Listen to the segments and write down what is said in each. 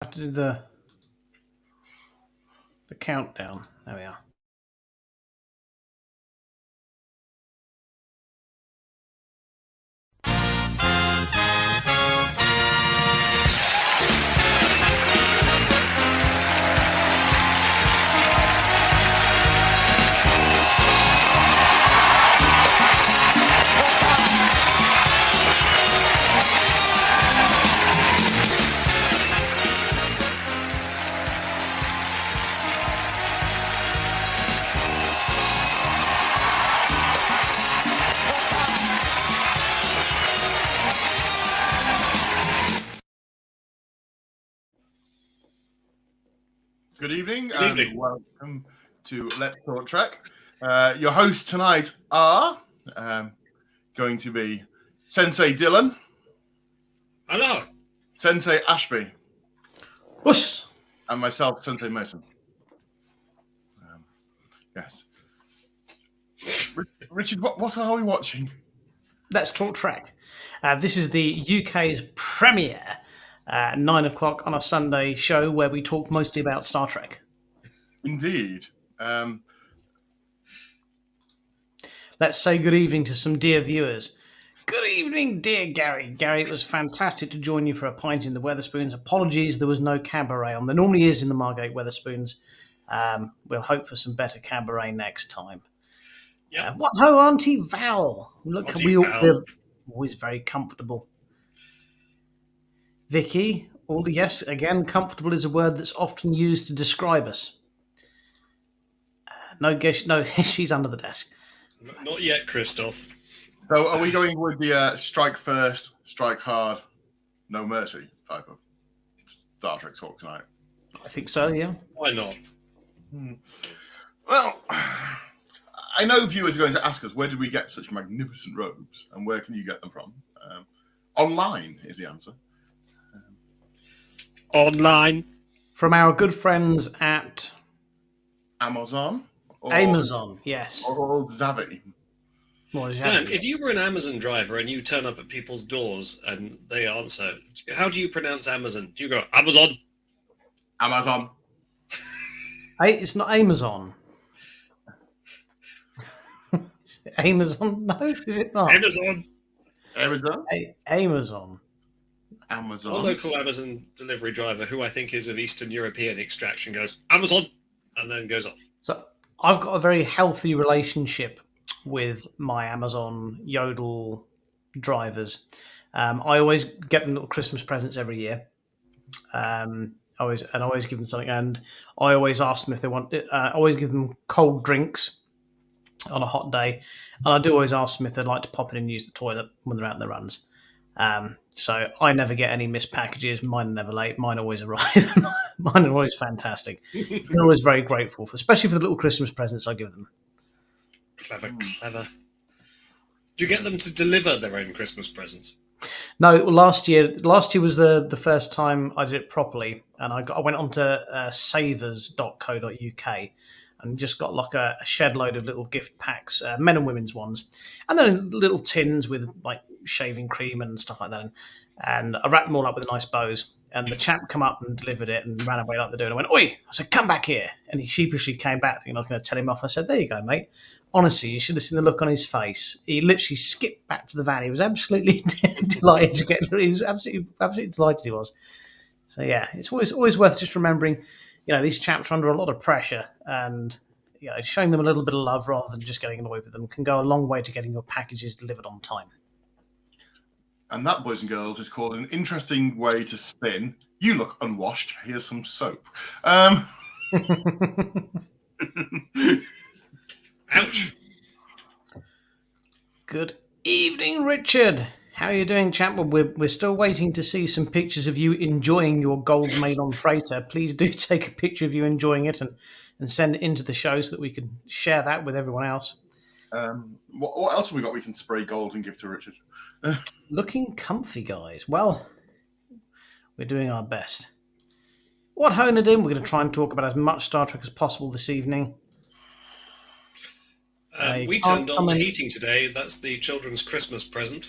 Have to do the countdown. There we are. Good evening. Good evening. Welcome to Let's Talk Trek. Your hosts tonight are going to be Sensei Dylan. Hello. Sensei Ashby. Whoosh! And myself, Sensei Mason. Yes. Richard, what are we watching? Let's Talk Trek. This is the UK's premiere 9 o'clock on a Sunday show where we talk mostly about Star Trek. Indeed. Let's say good evening to some dear viewers. Good evening, dear Gary. Gary, it was fantastic to join you for a pint in the Weatherspoons. Apologies, there was no cabaret on. There normally is in the Margate Weatherspoons. We'll hope for some better cabaret next time. Yep. What ho, Auntie Val? Look, Auntie Val. we're always very comfortable. Vicky, yes, again, comfortable is a word that's often used to describe us. No, she's under the desk. Not yet, Christoph. So are we going with the strike first, strike hard, no mercy type of Star Trek talk tonight? I think so, yeah. Why not? Well, I know viewers are going to ask us, where did we get such magnificent robes and where can you get them from? Online is the answer. Online. From our good friends at Amazon. Amazon, yes. Or Zavi. What is Dan, that? if you were an Amazon driver and you turn up at people's doors and they answer, how do you pronounce Amazon? Do you go, Amazon? Amazon. It's not Amazon. Amazon? No, is it not? Amazon. Amazon. Amazon. Amazon. A local Amazon delivery driver who I think is of Eastern European extraction goes, Amazon, and then goes off. So I've got a very healthy relationship with my Amazon Yodel drivers. I always get them little Christmas presents every year. I always give them something, and I always ask them if they want. I always give them cold drinks on a hot day, and I do always ask them if they'd like to pop in and use the toilet when they're out on their runs. So I never get any missed packages. Mine are never late. Mine always arrive. Mine are always fantastic. They're always very grateful, especially for the little Christmas presents I give them. Clever. Do you get them to deliver their own Christmas presents? No, last year was the first time I did it properly, and I went on to savers.co.uk and just got like a shed load of little gift packs, men and women's ones, and then little tins with like shaving cream and stuff like that. And I wrapped them all up with nice bows. And the chap come up and delivered it and ran away like the door. And I went, "Oi!" I said, "Come back here." And he sheepishly came back, thinking I was going to tell him off. I said, "There you go, mate." Honestly, you should have seen the look on his face. He literally skipped back to the van. He was absolutely delighted to get. He was absolutely delighted. He was. So yeah, it's always worth just remembering. These chaps are under a lot of pressure, and showing them a little bit of love rather than just getting annoyed with them can go a long way to getting your packages delivered on time. And that, boys and girls, is called an interesting way to spin. You look unwashed. Here's some soap. Ouch. Good evening, Richard. How are you doing, chap? We're still waiting to see some pictures of you enjoying your gold Maidon freighter. Please do take a picture of you enjoying it and send it into the show so that we can share that with everyone else. What else have we got we can spray gold and give to Richard? Looking comfy, guys. Well, we're doing our best. What Honadin? We're going to try and talk about as much Star Trek as possible this evening. We turned on the heating today. That's the children's Christmas present.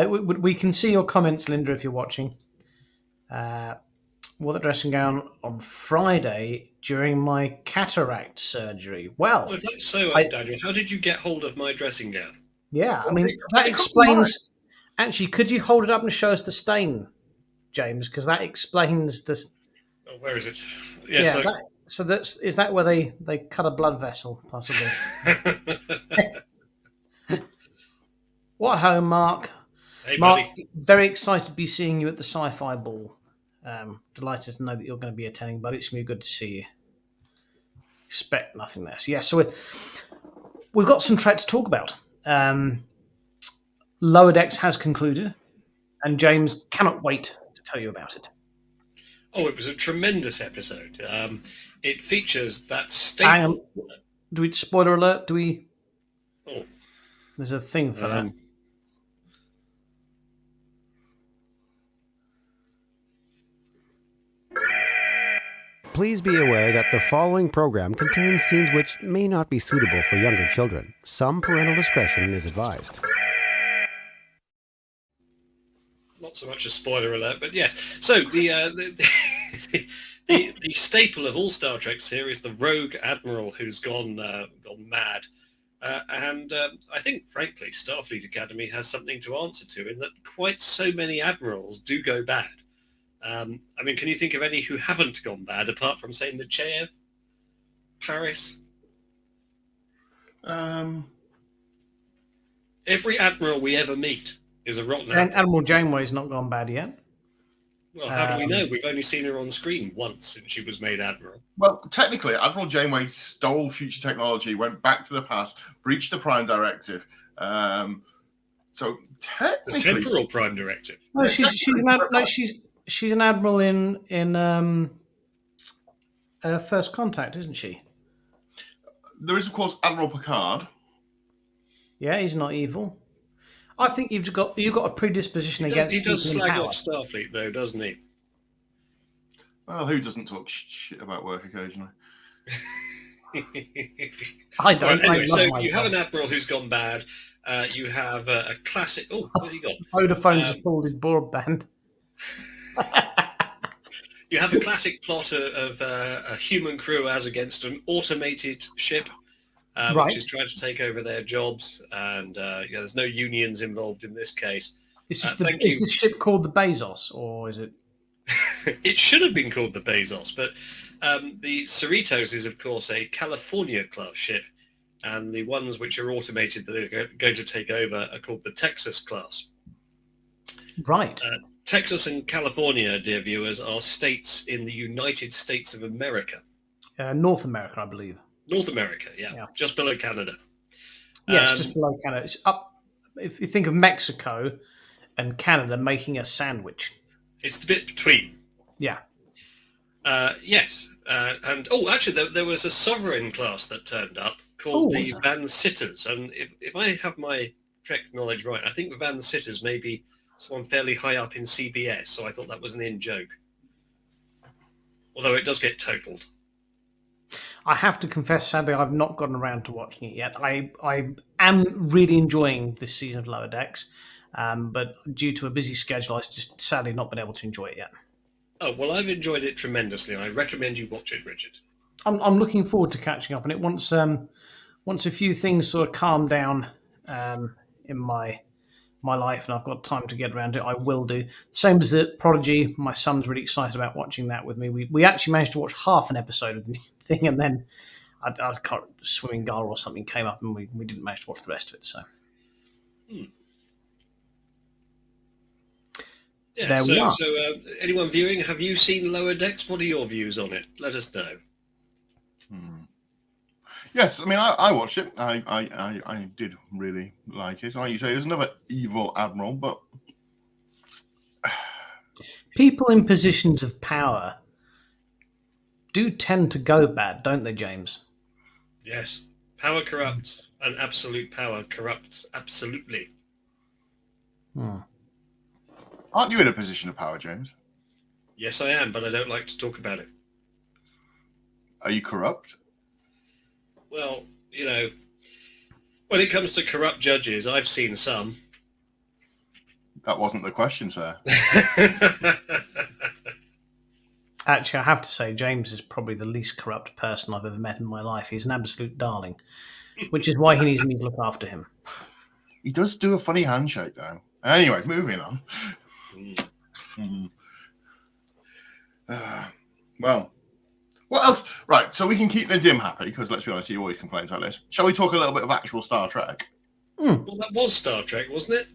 We can see your comments, Linda, if you're watching. Wore the dressing gown on Friday during my cataract surgery. Well, Well, if that's so, I, Daniel, how did you get hold of my dressing gown? yeah, I Well, mean, that it could be mine. explains. Actually, could you hold it up and show us the stain, James? Because that explains this. Oh, where is it? Yes. Yeah, No. is that where they cut a blood vessel, possibly? What home, Mark? Hey, Mark, buddy. very excited to be seeing you at the sci-fi ball. Delighted to know that you're going to be attending, but it's going to be good to see you. Expect nothing less. Yeah, so we've got some Trek to talk about. Lower Decks has concluded, and James cannot wait to tell you about it. Oh, it was a tremendous episode. It features that Hang staple. on. Do we spoiler alert? Do we? Oh, There's a thing for that. Please be aware that the following program contains scenes which may not be suitable for younger children. Some parental discretion is advised. not so much a spoiler alert, but yes. So the staple of all Star Trek series, the rogue admiral who's gone mad, and I think, frankly, Starfleet Academy has something to answer to in that quite so many admirals do go bad. I mean, can you think of any who haven't gone bad apart from, say, Nechayev, Paris? Every admiral we ever meet is a rotten And admiral. Admiral Janeway's not gone bad yet. Well, how do we know? We've only seen her on screen once since she was made admiral. Well, technically, Admiral Janeway stole future technology, went back to the past, breached the Prime Directive. So The technically, temporal prime directive. No, she's an admiral in First Contact, isn't she? there is, of course, Admiral Picard. Yeah, he's not evil. I think you've got a predisposition against He does people in slag power. off Starfleet, though, doesn't he? Well, who doesn't talk shit about work occasionally? I don't. Right, anyway, I so love my you have job. an admiral who's gone bad. You have a classic. Oh, where's he gone? Vodafone just pulled his broadband. You have a classic plot of a human crew as against an automated ship, Right. which is trying to take over their jobs, and there's no unions involved in this case. Is Thank is you. the ship called the Bezos, or is it? It should have been called the Bezos, but the Cerritos is, of course, a California class ship, and the ones which are automated that are going to take over are called the Texas class. Right. Texas and California, dear viewers, are states in the United States of America. North America, I believe. North America, yeah. Just below Canada. Yes, just below Canada. It's up. If you think of Mexico and Canada making a sandwich. It's the bit between. Yeah. Yes. And actually, there was a sovereign class that turned up called the Van Sitters. And if I have my Trek knowledge right, I think the Van Sitters may be someone fairly high up in CBS. So I thought that was an in-joke. Although it does get totaled. I have to confess, sadly, I've not gotten around to watching it yet. I am really enjoying this season of Lower Decks, but due to a busy schedule, I've just sadly not been able to enjoy it yet. Oh, well, I've enjoyed it tremendously, and I recommend you watch it, Richard. I'm looking forward to catching up on it once a few things sort of calm down in my life and I've got time to get around to it. I will do. Same as the Prodigy. My son's really excited about watching that with me. We actually managed to watch half an episode of the thing, and then I can't, Swimming Gala or something came up, and we didn't manage to watch the rest of it. So Yeah, there we are. So anyone viewing, have you seen Lower Decks? What are your views on it? Let us know. Yes, I mean, I watched it. I did really like it. Like you say, it was another evil admiral, but People in positions of power do tend to go bad, don't they, James? Yes. Power corrupts, and absolute power corrupts absolutely. aren't you in a position of power, James? Yes, I am, but I don't like to talk about it. Are you corrupt? Well, when it comes to corrupt judges, I've seen some. That wasn't the question, sir. Actually, I have to say, James is probably the least corrupt person I've ever met in my life. He's an absolute darling, which is why he needs me to look after him. He does do a funny handshake, though. Anyway, moving on. Well, what else? Right, so we can keep the dim happy, because let's be honest, he always complains about this. Shall we talk a little bit of actual Star Trek? Well, that was Star Trek, wasn't it?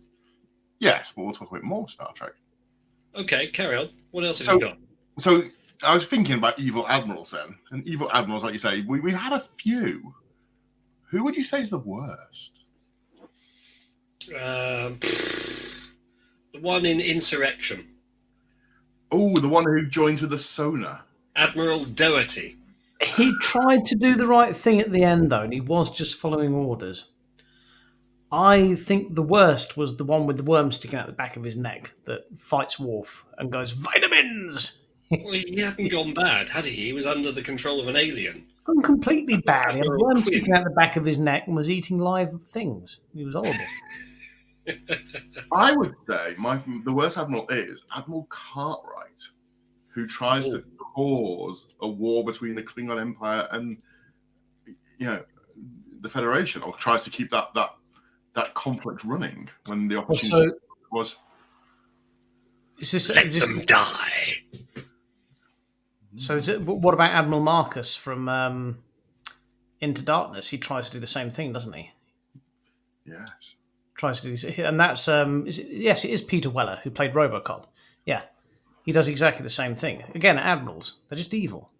Yes, but we'll talk a bit more Star Trek. Okay, carry on. What else have you got? So I was thinking about Evil Admirals then. And Evil Admirals, like you say, we had a few. Who would you say is the worst? The one in Insurrection. Oh, the one who joins with the sonar. Admiral Doherty. He tried to do the right thing at the end, though, and he was just following orders. I think the worst was the one with the worm sticking out the back of his neck that fights Worf and goes, "Vitamins!" Well, he hadn't gone bad, had he? He was under the control of an alien. Gone completely bad. He had a Admiral worm Quinn. sticking out the back of his neck and was eating live things. He was horrible. I would say the worst Admiral is Admiral Cartwright, who tries to cause a war between the Klingon Empire and the Federation, or tries to keep that conflict running when the opportunity was. Let them die. So what about Admiral Marcus from Into Darkness? He tries to do the same thing, doesn't he? Yes. Tries to do, and that's yes, it is Peter Weller who played RoboCop. Yeah, he does exactly the same thing. Again, admirals, they're just evil.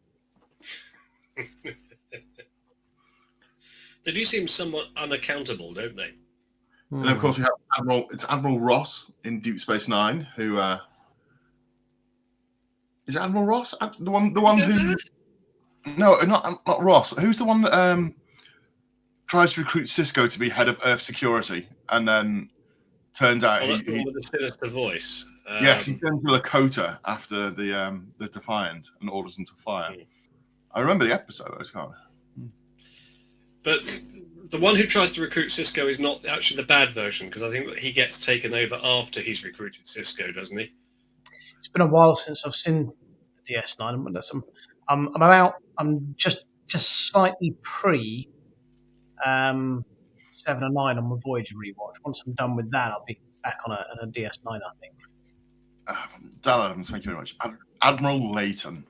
They do seem somewhat unaccountable, don't they? And of course we have Admiral Ross in Deep Space Nine, who is it Admiral Ross? The one who no, not Ross. Who's the one that tries to recruit Cisco to be head of Earth security, and then turns out that's the one with the sinister voice. Yes, he turns to Lakota after the Defiant and orders them to fire. I remember the episode. I can't. But the one who tries to recruit Cisco is not actually the bad version, because I think that he gets taken over after he's recruited Cisco, doesn't he? It's been a while since I've seen the DS9. I'm just slightly pre 7 and 9 on my Voyager rewatch. Once I'm done with that, I'll be back on a DS9, I think. Dan Adams, thank you very much. Admiral Layton.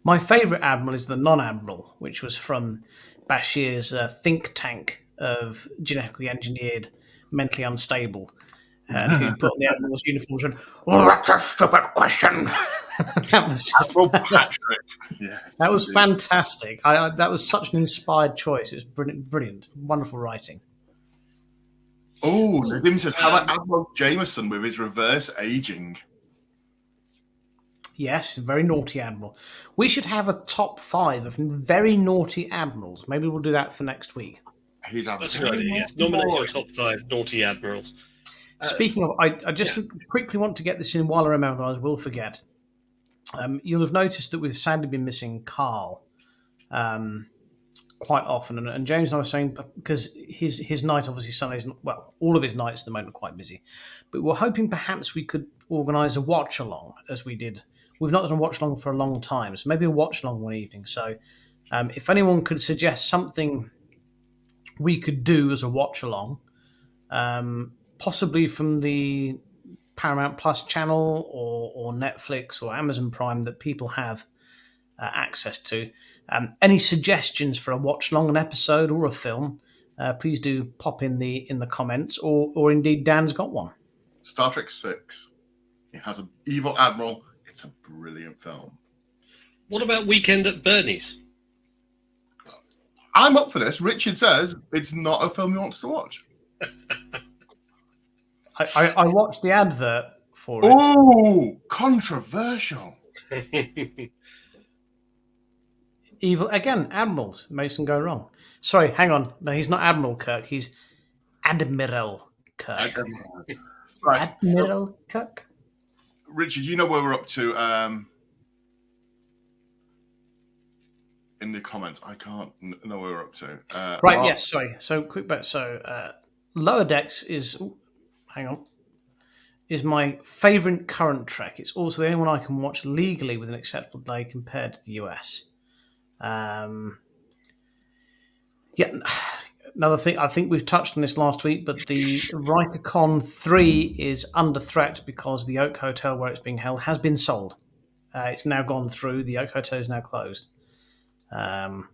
My favourite Admiral is the non-Admiral, which was from Bashir's think tank of genetically engineered, mentally unstable, who put on the Admiral's uniforms and, "Oh, that's a stupid question." That was just Admiral Patrick. Yes, that was fantastic. That was such an inspired choice. It was brilliant. Wonderful writing. Oh, Nadim says, how about Admiral Jameson with his reverse aging? Yes, very naughty Admiral. We should have a top 5 of very naughty Admirals. Maybe we'll do that for next week. That's a good idea, yes. Nominate your top 5 naughty Admirals. Speaking of, I just quickly want to get this in while I remember, I will forget. You'll have noticed that we've sadly been missing Carl quite often. And James and I were saying, because his night, obviously Sundays, well, all of his nights at the moment are quite busy. But we're hoping perhaps we could organise a watch-along, as we did. We've not done a watch-along for a long time, so maybe a watch-along one evening. So if anyone could suggest something we could do as a watch-along, possibly from the Paramount Plus channel or Netflix or Amazon Prime that people have access to. Any suggestions for a watch-along, an episode or a film, please do pop in the comments, or indeed Dan's got one. Star Trek 6. It has an evil admiral. It's a brilliant film. What about Weekend at Bernie's? I'm up for this. Richard says it's not a film he wants to watch. I watched the advert for it. Oh, controversial. Evil again, admirals. Mason go wrong. Sorry, hang on. No, he's not Admiral Kirk. He's Admiral Kirk. Right. Admiral Kirk. Richard, you know where we're up to in the comments. I can't know where we're up to. Right, yes, sorry. So, quick bet. So, Lower Decks is... hang on, is my favourite current Trek. It's also the only one I can watch legally with an acceptable delay compared to the US. Yeah, another thing, I think we've touched on this last week, but the Con 3 is under threat because the Oak Hotel where it's being held has been sold. It's now gone through. The Oak Hotel is now closed. Lower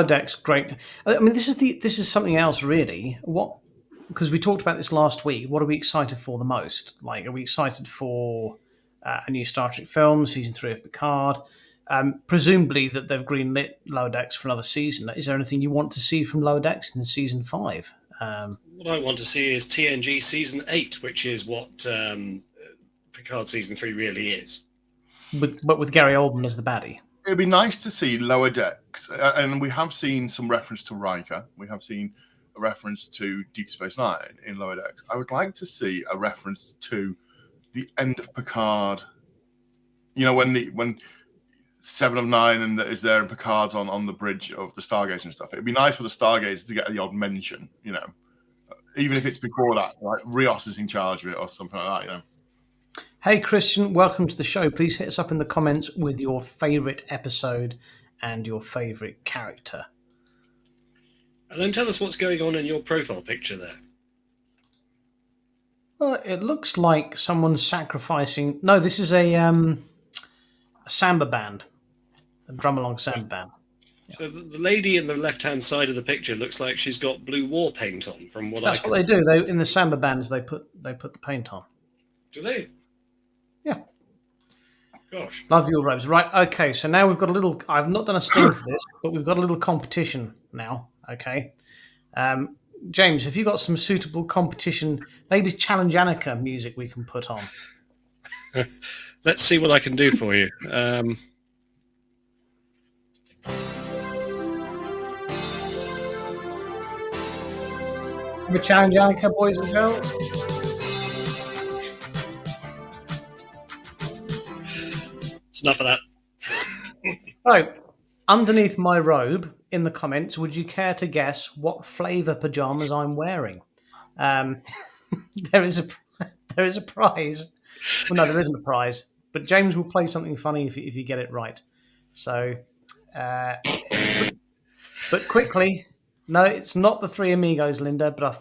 Decks, great. I mean, this is something else, really. What? Because we talked about this last week. What are we excited for the most? Like, are we excited for a new Star Trek film, season 3 of Picard? Presumably that they've greenlit Lower Decks for another season. Is there anything you want to see from Lower Decks in season 5? What I want to see is TNG season 8, which is what Picard season 3 really is. But with Gary Oldman as the baddie. It'd be nice to see Lower Decks, and we have seen some reference to Riker. We have seen a reference to Deep Space Nine in Lower Decks. I would like to see a reference to the end of Picard. You know, when Seven of Nine and is there and Picard's on the bridge of the Stargazer and stuff. It'd be nice for the Stargazers to get the odd mention, you know, even if it's before that, like Rios is in charge of it or something like that, you know. Hey Christian, welcome to the show. Please hit us up in the comments with your favourite episode and your favourite character. And then tell us what's going on in your profile picture there. Well, it looks like someone's sacrificing... No, this is a samba band. A drum-along samba band. Yeah. So the lady in the left-hand side of the picture looks like she's got blue war paint on, from what That's what they do. In the samba bands, they put the paint on. Do they? Yeah. Gosh. Love your robes. Right, okay, so now we've got a little... I've not done a sting for this, but we've got a little competition now, okay? James, have you got some suitable competition, maybe Challenge Annika music we can put on? Let's see what I can do for you. Have a Challenge Annika, boys and girls? It's enough of that. So, underneath my robe, in the comments, would you care to guess what flavour pyjamas I'm wearing? There is a prize. Well, no, there isn't a prize, but James will play something funny if you get it right. So, but quickly, no, it's not the Three Amigos, Linda. But I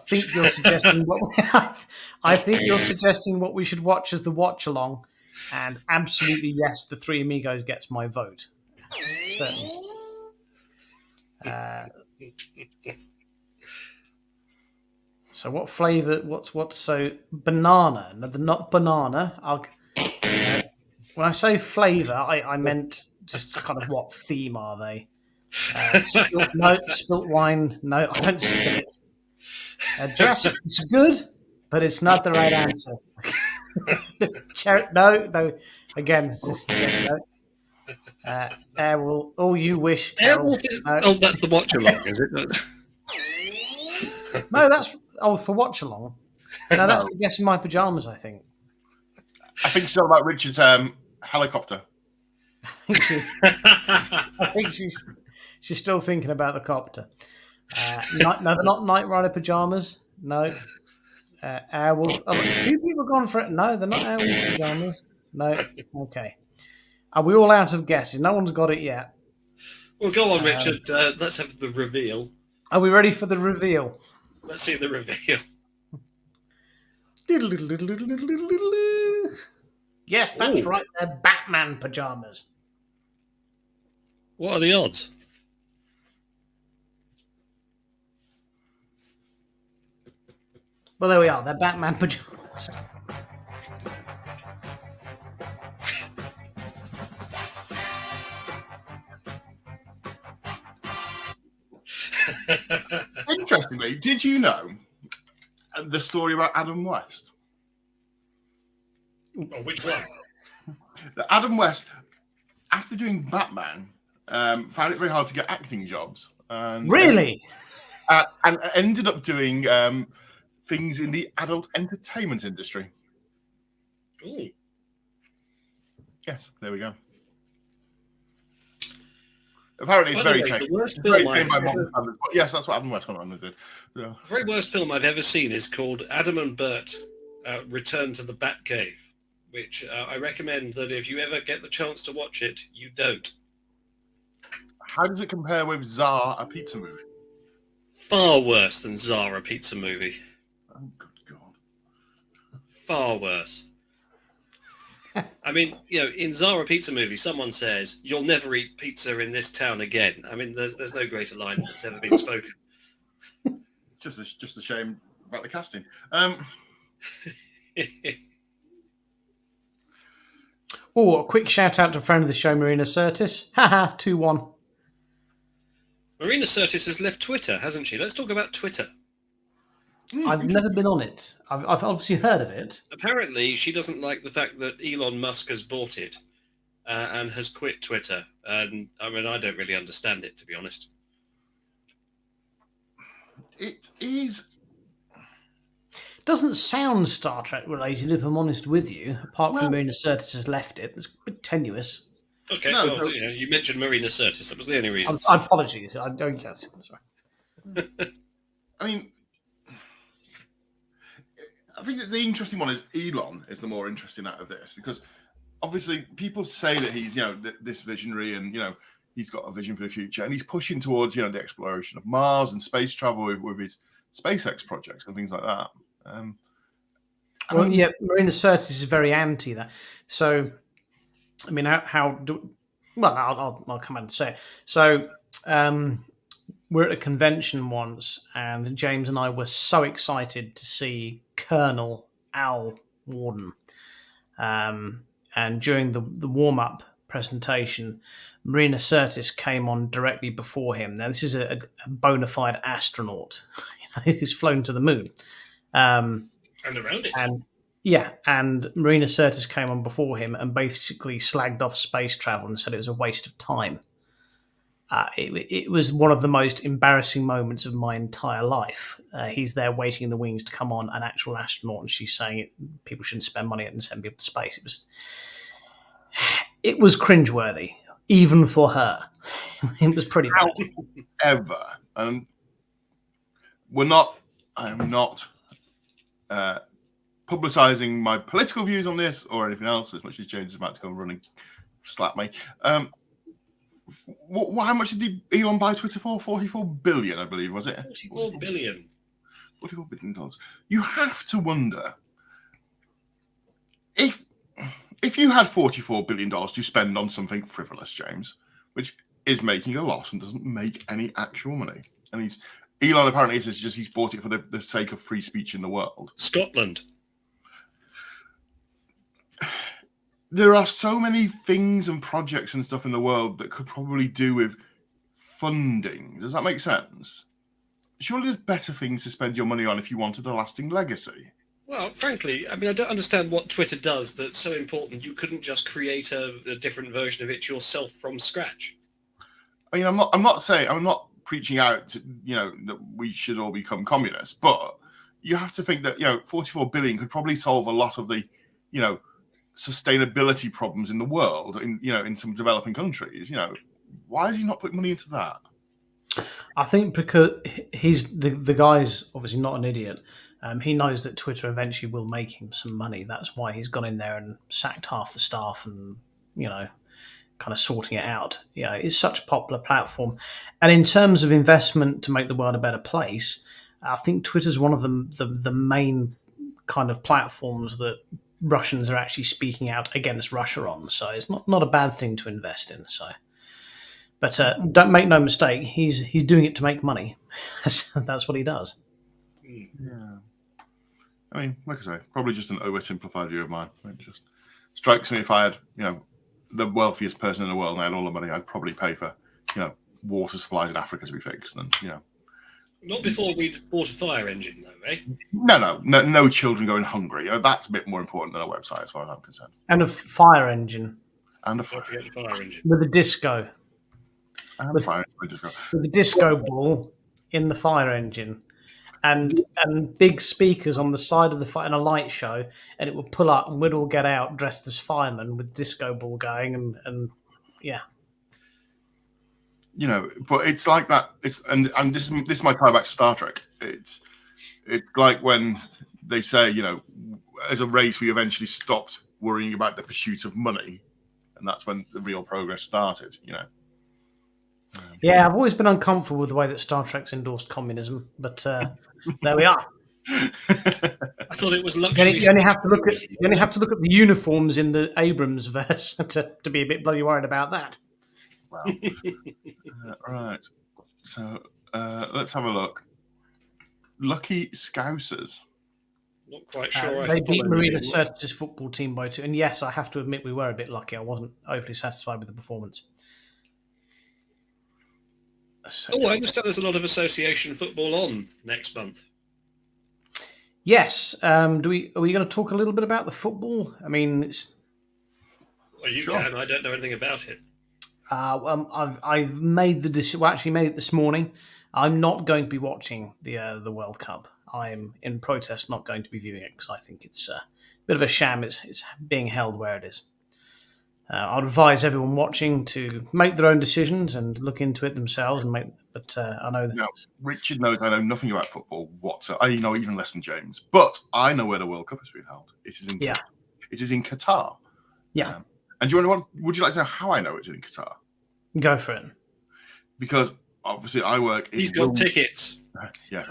think you're suggesting what we should watch as the watch along, and absolutely yes, the Three Amigos gets my vote. Certainly. So what flavour? What's so banana? No, they're not banana. When I say flavour, I meant just kind of what theme are they? Spilt wine. No, I don't spill it. Jurassic, it's good, but it's not the right answer. No. Again, it's just no. Airwolf. Oh, you wish. Airwolf. No. Oh, that's the watch along, is it? No, that's for watch along. No, that's the Guess in My Pajamas, I think. I think she's all about Richard's helicopter. I think she's still thinking about the copter. No, they're not Knight Rider pajamas. No. Airwolf. Oh, a few people have gone for it. No, they're not Airwolf pajamas. No. Okay. Are we all out of guesses? No one's got it yet. Well, go on, Richard. Let's have the reveal. Are we ready for the reveal? Let's see the reveal. Yes, that's Ooh. right. They're Batman pajamas. What are the odds? Well, there we are. They're Batman pajamas. Interestingly, did you know the story about Adam West? Oh, which one? That Adam West, after doing Batman, found it very hard to get acting jobs. And, Really? and ended up doing things in the adult entertainment industry. Ooh. Yes, there we go. Apparently, it's By the very way, tame. the worst It's very film tame by I've modern ever, standards. But yes, that's what Adam Westmoreland did. Yeah. the very worst film I've ever seen is called Adam and Bert Return to the Batcave, which I recommend that if you ever get the chance to watch it, you don't. How does it compare with Czar, a pizza movie? Far worse than Zara Pizza Movie. Oh, good God. Far worse. I mean, in Zara Pizza Movie, someone says, "You'll never eat pizza in this town again." I mean, there's no greater line that's ever been spoken. Just a shame about the casting. Oh, a quick shout out to friend of the show, Marina Sirtis. Haha, 2-1. Marina Sirtis has left Twitter, hasn't she? Let's talk about Twitter. I've never been on it. I've obviously heard of it. Apparently, she doesn't like the fact that Elon Musk has bought it and has quit Twitter. And I mean, I don't really understand it, to be honest. It is. Doesn't sound Star Trek related, if I'm honest with you. Apart Well- from Marina Sirtis has left it. It's a bit tenuous. Okay, No, well, no. you mentioned Marina Sirtis. That was the only reason. Apologies. I don't guess. Sorry. I mean, I think that the interesting one is Elon is the more interesting out of this, because obviously people say that he's, this visionary and, he's got a vision for the future and he's pushing towards, the exploration of Mars and space travel with his SpaceX projects and things like that. Well, yeah, Marina Sirtis is very anti that. So, I mean, I'll come on and say it. So, we're at a convention once, and James and I were so excited to see Colonel Al Warden. And during the warm-up presentation, Marina Sirtis came on directly before him. Now, this is a bona fide astronaut who's flown to the moon. And around it. And Marina Sirtis came on before him and basically slagged off space travel and said it was a waste of time. It was one of the most embarrassing moments of my entire life. He's there waiting in the wings to come on, an actual astronaut, and she's saying people shouldn't spend money and send people to space. It was cringeworthy, even for her. It was pretty bad. However, I'm not publicising my political views on this or anything else, as much as James is about to go running slap me. How much did Elon buy Twitter for? 44 billion, I believe, was it? 44 billion. $44 billion. You have to wonder if you had $44 billion to spend on something frivolous, James, which is making a loss and doesn't make any actual money. And Elon apparently says he's bought it for the sake of free speech in the world. Scotland. There are so many things and projects and stuff in the world that could probably do with funding. Does that make sense? Surely there's better things to spend your money on if you wanted a lasting legacy. Well, frankly, I mean, I don't understand what Twitter does that's so important. You couldn't just create a different version of it yourself from scratch. I mean, I'm not preaching out to, that we should all become communists, but you have to think that 44 billion could probably solve a lot of the sustainability problems in the world in some developing countries. Why is he not putting money into that? I think because he's the guy's obviously not an idiot. He knows that Twitter eventually will make him some money. That's why he's gone in there and sacked half the staff and kind of sorting it out. It's such a popular platform, and in terms of investment to make the world a better place, I think Twitter's one of the main kind of platforms that Russians are actually speaking out against Russia on. So it's not a bad thing to invest in. So, but don't make no mistake, he's doing it to make money. That's what he does. Yeah. I mean, like I say, probably just an oversimplified view of mine. It just strikes me if I had, the wealthiest person in the world and I had all the money, I'd probably pay for, water supplies in Africa to be fixed. And Not before we'd bought a fire engine, though, eh? No children going hungry. That's a bit more important than a website, as far as I'm concerned. And a fire engine. And a Don't forget the fire engine. With a disco. With the disco ball in the fire engine. And big speakers on the side of the fire and a light show, and it would pull up and we'd all get out dressed as firemen with disco ball going and yeah. but it's like that. It's and this is my tie back to Star Trek. It's like when they say, as a race, we eventually stopped worrying about the pursuit of money, and that's when the real progress started. Yeah, I've always been uncomfortable with the way that Star Trek's endorsed communism, but there we are. I thought it was You luxury. only have to look at the uniforms in the Abrams verse to be a bit bloody worried about that. Wow. Right. So let's have a look. Lucky Scousers. Not quite sure. They beat Marina Sirtis' football team by 2, and yes, I have to admit we were a bit lucky. I wasn't overly satisfied with the performance. I understand there's a lot of association football on next month. Yes. Are we going to talk a little bit about the football? I mean, Well, you can. I don't know anything about it. I've made the decision. Well, actually, made it this morning. I'm not going to be watching the World Cup. I'm in protest, not going to be viewing it because I think it's a bit of a sham. It's being held where it is. I'd advise everyone watching to make their own decisions and look into it themselves. But I know that Richard knows I know nothing about football whatsoever. I know even less than James, but I know where the World Cup has been held. It is in Qatar. Yeah. And would you like to know how I know it's in Qatar? Go for it. Because obviously I work. He's got tickets. Yeah,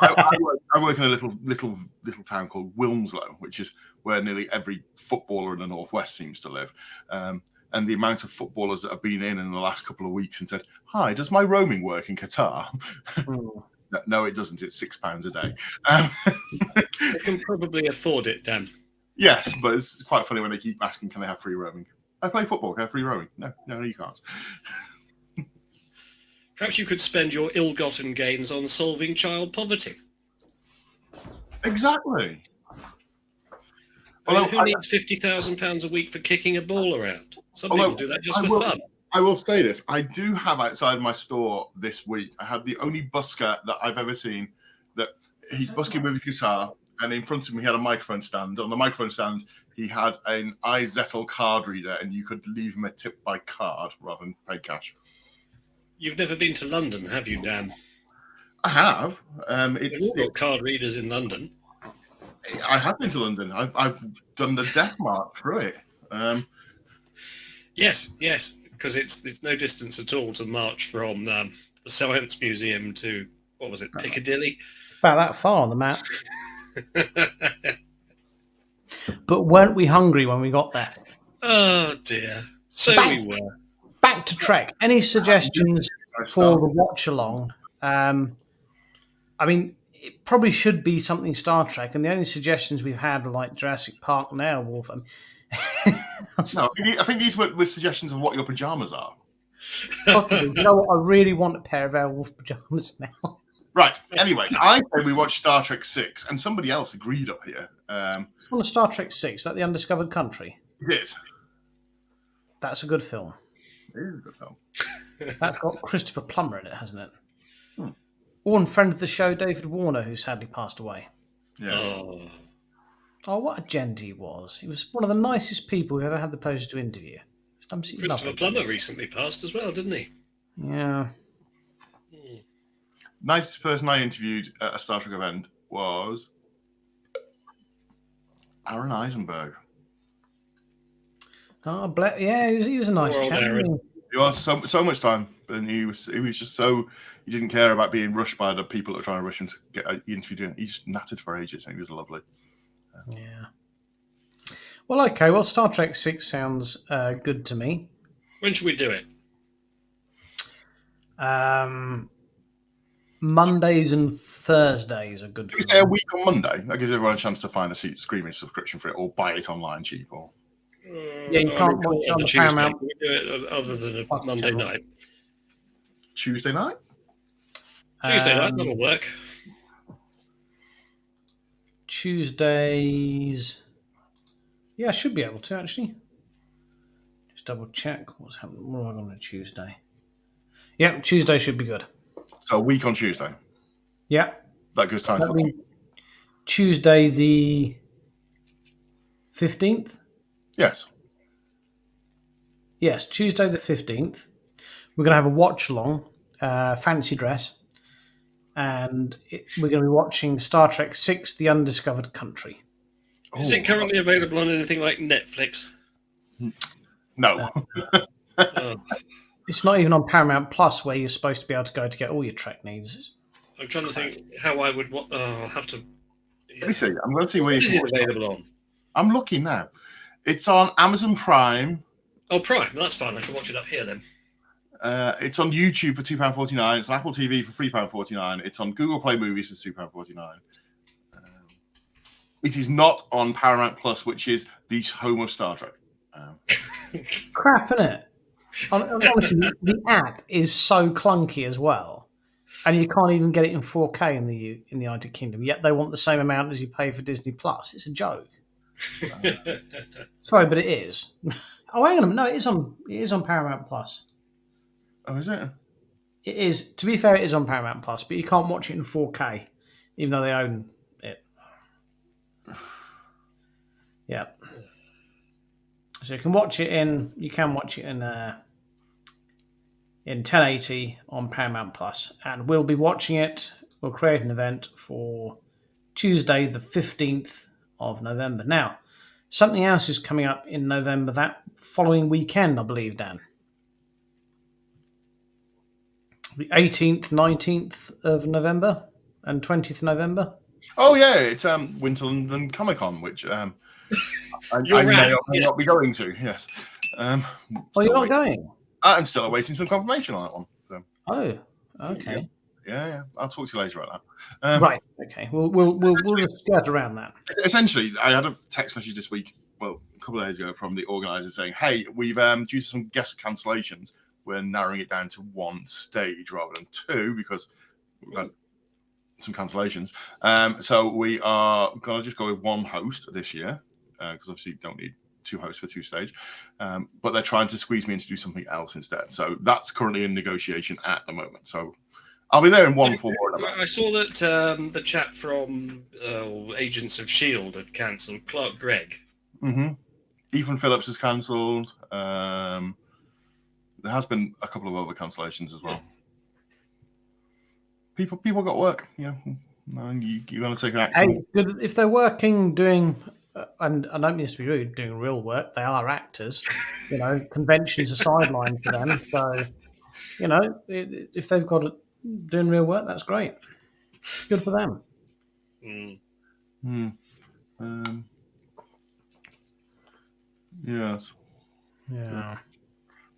I work in a little town called Wilmslow, which is where nearly every footballer in the Northwest seems to live. And the amount of footballers that have been in the last couple of weeks and said, "Hi, does my roaming work in Qatar?" No, it doesn't. It's £6 a day. They can probably afford it, Dan. Yes, but it's quite funny when they keep asking, "Can I have free roaming?" I play football. Can I have free roaming? No, you can't. Perhaps you could spend your ill-gotten gains on solving child poverty. Exactly. Who needs £50,000 a week for kicking a ball around? Some people do that just for fun. I will say this. I do have outside my store this week, I had the only busker that I've ever seen that he's busking with a guitar, and in front of him he had a microphone stand. On the microphone stand, he had an iZettle card reader, and you could leave him a tip by card rather than pay cash. You've never been to London, have you, Dan? I have. We've all got card readers in London. I have been to London. I've done the Death Mark through it. Yes, because it's no distance at all to march from the Science Museum to, what was it, Piccadilly? About that far on the map. But weren't we hungry when we got there? Oh, dear. We were. Back to Trek. Any suggestions for the watch-along? I mean, it probably should be something Star Trek, and the only suggestions we've had are like Jurassic Park and Airwolf. No, I think these were suggestions of what your pajamas are. You know what? I really want a pair of Airwolf pajamas now. Right. Anyway, I said we watched Star Trek 6, and somebody else agreed up here. It's one of Star Trek 6. Is that The Undiscovered Country? It is. That's a good film. It is a good film. That's got Christopher Plummer in it, hasn't it? One friend of the show, David Warner, who sadly passed away. Yes. Oh, what a gent he was. He was one of the nicest people we've ever had the pleasure to interview. Christopher Plummer recently passed as well, didn't he? Yeah. Nicest person I interviewed at a Star Trek event was Aaron Eisenberg. Oh, yeah, he was a nice chap. He was so much time, and he was just so he didn't care about being rushed by the people that were trying to rush him to get an interview. He just nattered for ages, and he was lovely. Yeah. Well, okay. Well, Star Trek 6 sounds good to me. When should we do it? Mondays and Thursdays are good for me. Say a week on Monday. That gives everyone a chance to find a streaming subscription for it, or buy it online cheap. Or yeah, you can't watch it on the Paramount. Can we do it other than a Monday night? Tuesday night? Tuesday night, that'll work. Tuesdays. Yeah, I should be able to, actually. Just double check what's happening. What am I on a Tuesday? Yeah, Tuesday should be good. So a week on Tuesday? Yeah. That gives time for Tuesday the 15th? Yes. Yes, Tuesday the 15th. We're going to have a watch along, fancy dress, and we're going to be watching Star Trek 6: The Undiscovered Country. Is it currently available on anything like Netflix? No. Oh, It's not even on Paramount Plus, where you're supposed to be able to go to get all your Trek needs. I'm trying to think how I would. I'll have to. Let me see. I'm going to see where What you is can it watch it. available on? I'm looking now. It's on Amazon Prime. Oh, Prime. That's fine. I can watch it up here then. It's on YouTube for £2.49. It's on Apple TV for £3.49. It's on Google Play Movies for £2.49. It is not on Paramount Plus, which is the home of Star Trek. Crap, isn't it? Honestly, the app is so clunky as well, and you can't even get it in 4K in the United Kingdom. Yet they want the same amount as you pay for Disney Plus. It's a joke. Sorry, but it is. Oh, hang on a minute. No, it is on Paramount Plus. Oh, is it? It is. To be fair, it is on Paramount Plus, but you can't watch it in 4K, even though they own it. Yeah. So you can watch it in 1080 on Paramount Plus, and we'll be watching it. We'll create an event for Tuesday, the 15th of November. Now, something else is coming up in November that following weekend, I believe, Dan. The 18th, 19th of November and 20th November. Oh, yeah. It's Winter London Comic Con, which I You're may right, or may yeah. not be going to. Yes. Oh, Still you're not waiting. going? I'm still awaiting some confirmation on that one. So, Oh, okay. yeah. I'll talk to you later about that. Right. Okay. We'll just skirt around that. Essentially, I had a text message this week, well, a couple of days ago, from the organisers saying, "Hey, we've due to some guest cancellations, we're narrowing it down to one stage rather than two because we've had some cancellations. So we are going to just go with one host this year because obviously you don't need two hosts for two stage. But they're trying to squeeze me in to do something else instead. So that's currently in negotiation at the moment. So I'll be there in one for more. I saw that the chap from Agents of S.H.I.E.L.D. had cancelled, Clark Gregg. Mm-hmm. Ethan Phillips has cancelled. There has been a couple of other cancellations as well. People got work, you got to take an action. Hey, good. If they're working doing, and I don't mean to be rude, doing real work, they are actors. Conventions are sidelined for them. So, if they've got it doing real work, that's great. Good for them. Yes. Yeah.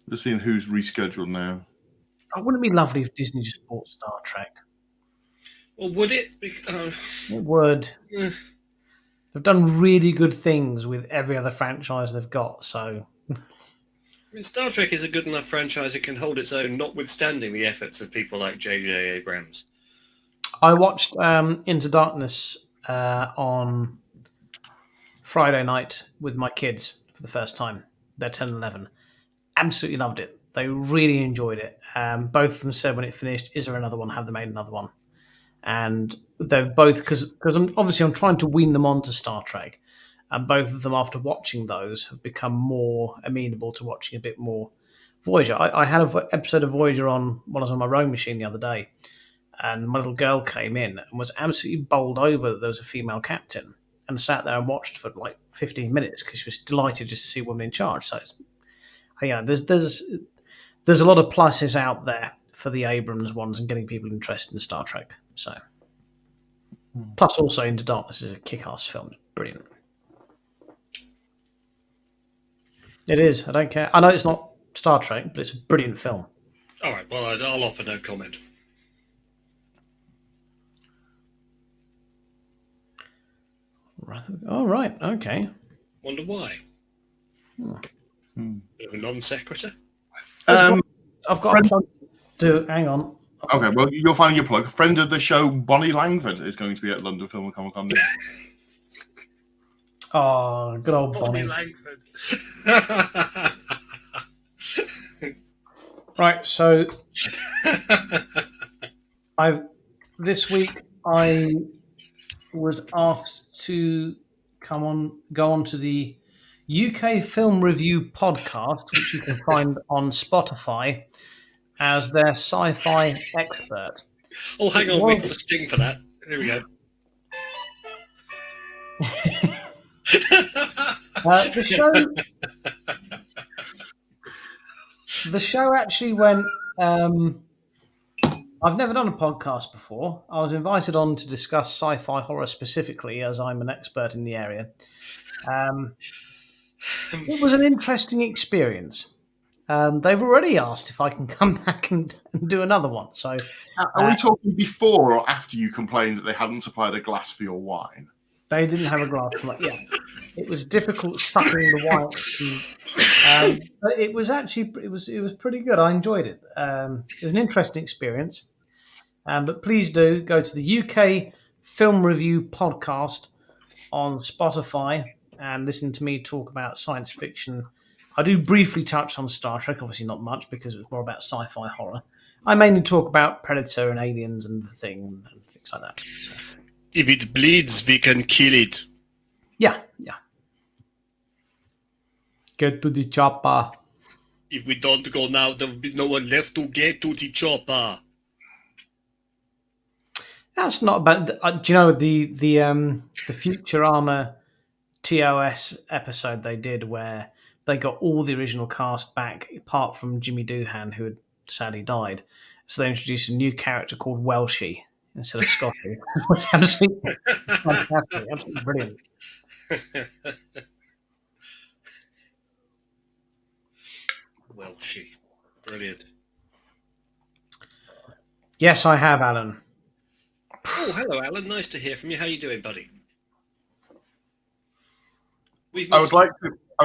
Just seeing who's rescheduled now. Wouldn't it be lovely if Disney just bought Star Trek? Well, would it? It would. Yeah. They've done really good things with every other franchise they've got, so... I mean, Star Trek is a good enough franchise it can hold its own, notwithstanding the efforts of people like J.J. Abrams. I watched Into Darkness on Friday night with my kids for the first time. They're 10 and 11. Absolutely loved it. They really enjoyed it. Both of them said when it finished, is there another one? Have they made another one? And they've both, because I'm trying to wean them onto Star Trek, and both of them, after watching those, have become more amenable to watching a bit more Voyager. I had an episode of Voyager on when I was on my rowing machine the other day, and my little girl came in and was absolutely bowled over that there was a female captain, and sat there and watched for like 15 minutes because she was delighted just to see a woman in charge. So, there's a lot of pluses out there for the Abrams ones and getting people interested in Star Trek. So, plus also Into Darkness is a kick-ass film. Brilliant. It is. I don't care. I know it's not Star Trek, but it's a brilliant film. All right. Well, I'll offer no comment. Oh, right. Okay. Wonder why. Bit of a non sequitur. I've got a plug to... Hang on. Okay, well, you're finding your plug. Friend of the show, Bonnie Langford, is going to be at London Film and Comic Con. Oh, good old Bonnie. Langford. Right, so this week I was asked to go on to the UK Film Review podcast, which you can find on Spotify, as their sci-fi expert. Oh, hang on, we've got a sting for that. Here we go. The show actually went. I've never done a podcast before. I was invited on to discuss sci-fi horror specifically, as I'm an expert in the area. It was an interesting experience. They've already asked if I can come back and do another one. So, are we talking before or after you complained that they hadn't supplied a glass for your wine? They didn't have a glass. Yeah, it was difficult sucking the wine. But it was actually it was pretty good. I enjoyed it. It was an interesting experience. But please do go to the UK Film Review podcast on Spotify and listen to me talk about science fiction. I do briefly touch on Star Trek, obviously not much because it was more about sci-fi horror. I mainly talk about Predator and Aliens and The Thing and things like that. So. If it bleeds, we can kill it. Yeah. Get to the chopper. If we don't go now, there will be no one left to get to the chopper. That's not bad. Do you know the Futurama TOS episode they did where they got all the original cast back apart from Jimmy Doohan, who had sadly died. So they introduced a new character called Welshie instead of Scotty. It was absolutely fantastic, absolutely brilliant. Welshie, brilliant. Yes, I have, Alan. Oh, hello, Alan. Nice to hear from you. How you doing, buddy? I would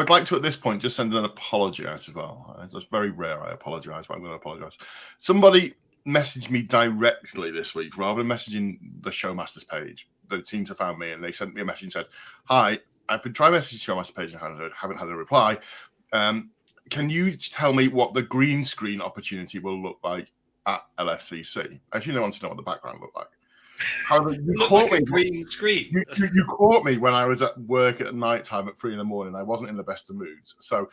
like to at this point just send an apology out as well. It's very rare I apologise, but I'm going to apologise. Somebody messaged me directly this week rather than messaging the Showmasters page. They seemed to have found me and they sent me a message and said, "Hi, I've been trying to message the Showmasters page and haven't had a reply. Can you tell me what the green screen opportunity will look like at LFCC?" I actually want to know what the background looked like. However, you caught me. Green screen. You caught me when I was at work at night time at 3 a.m. I wasn't in the best of moods. So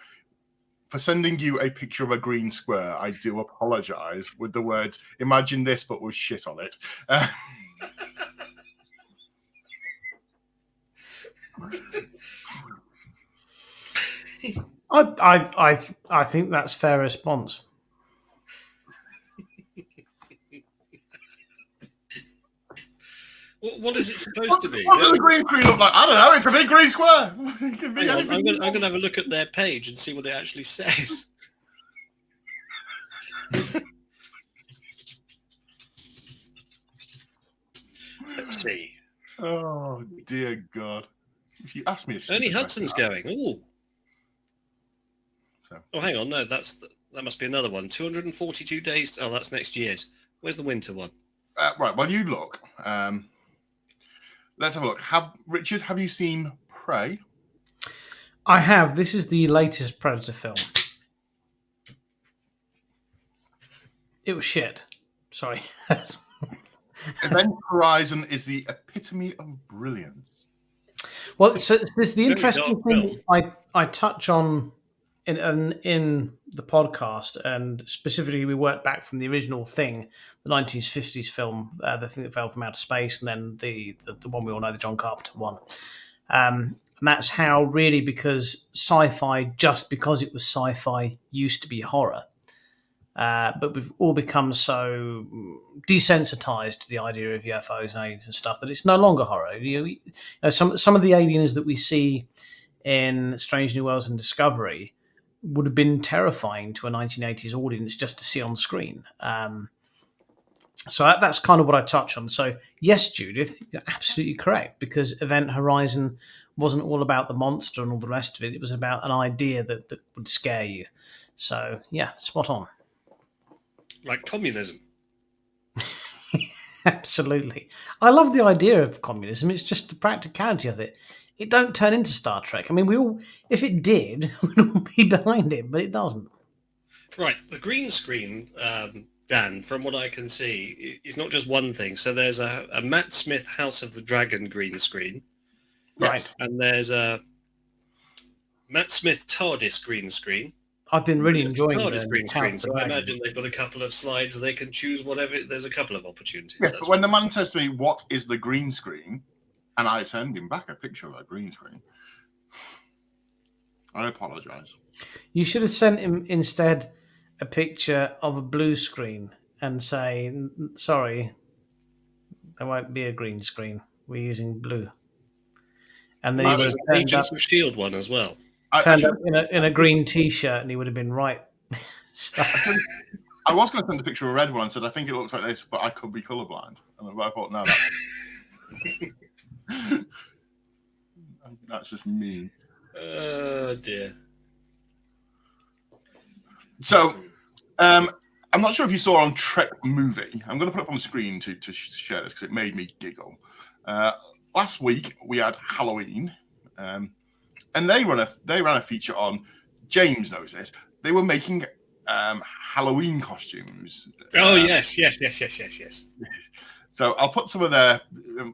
for sending you a picture of a green square, I do apologise with the words, "Imagine this, but with shit on it." I think that's fair response. What is it supposed to be? What does the green screen look like? I don't know. It's a big green square. It can be Hang on, anything. I'm going to have a look at their page and see what it actually says. Let's see. Oh dear God! If you ask me, Ernie Hudson's going. Ooh. So. Oh, hang on. No, that must be another one. 242 days. Oh, that's next year's. Where's the winter one? Right. While you look, let's have a look. Richard, have you seen Prey? I have. This is the latest Predator film. It was shit. Sorry. Event Horizon is the epitome of brilliance. Well, so this the interesting dark thing I touch on in the podcast, and specifically we worked back from the original Thing, the 1950s film, the thing that fell from outer space, and then the one we all know, the John Carpenter one. And that's how really, because sci-fi, just because it was sci-fi, used to be horror. But we've all become so desensitized to the idea of UFOs and aliens and stuff that it's no longer horror. You know, some of the aliens that we see in Strange New Worlds and Discovery would have been terrifying to a 1980s audience just to see on screen. So that's kind of what I touch on. So yes, Judith, you're absolutely correct, because Event Horizon wasn't all about the monster and all the rest of it. It was about an idea that would scare you. So yeah, spot on. Like communism. Absolutely. I love the idea of communism. It's just the practicality of it. It don't turn into Star Trek. I mean, if it did, we'd all be behind it, but it doesn't. Right. The green screen, Dan, from what I can see, is not just one thing. So there's a Matt Smith House of the Dragon green screen. Right. And there's a Matt Smith TARDIS green screen. I've been really enjoying TARDIS the green screen, House so of I Dragon. imagine they've got a couple of slides they can choose whatever. There's a couple of opportunities. Yeah, That's but when the man says to me, "What is the green screen?" and I send him back a picture of a green screen, I apologise. You should have sent him instead a picture of a blue screen and say, "Sorry, there won't be a green screen. We're using blue." And then he would there's have an Agents of Shield one as well. turned up in a green T-shirt, and he would have been right. I was going to send a picture of a red one and said, "I think it looks like this, but I could be colourblind." And I thought, no, that's just me. Oh dear. So, I'm not sure if you saw on Trek movie. I'm going to put it up on the screen to share this because it made me giggle. Last week we had Halloween, and they ran a feature on. James knows this. They were making Halloween costumes. Oh yes. So I'll put some of their,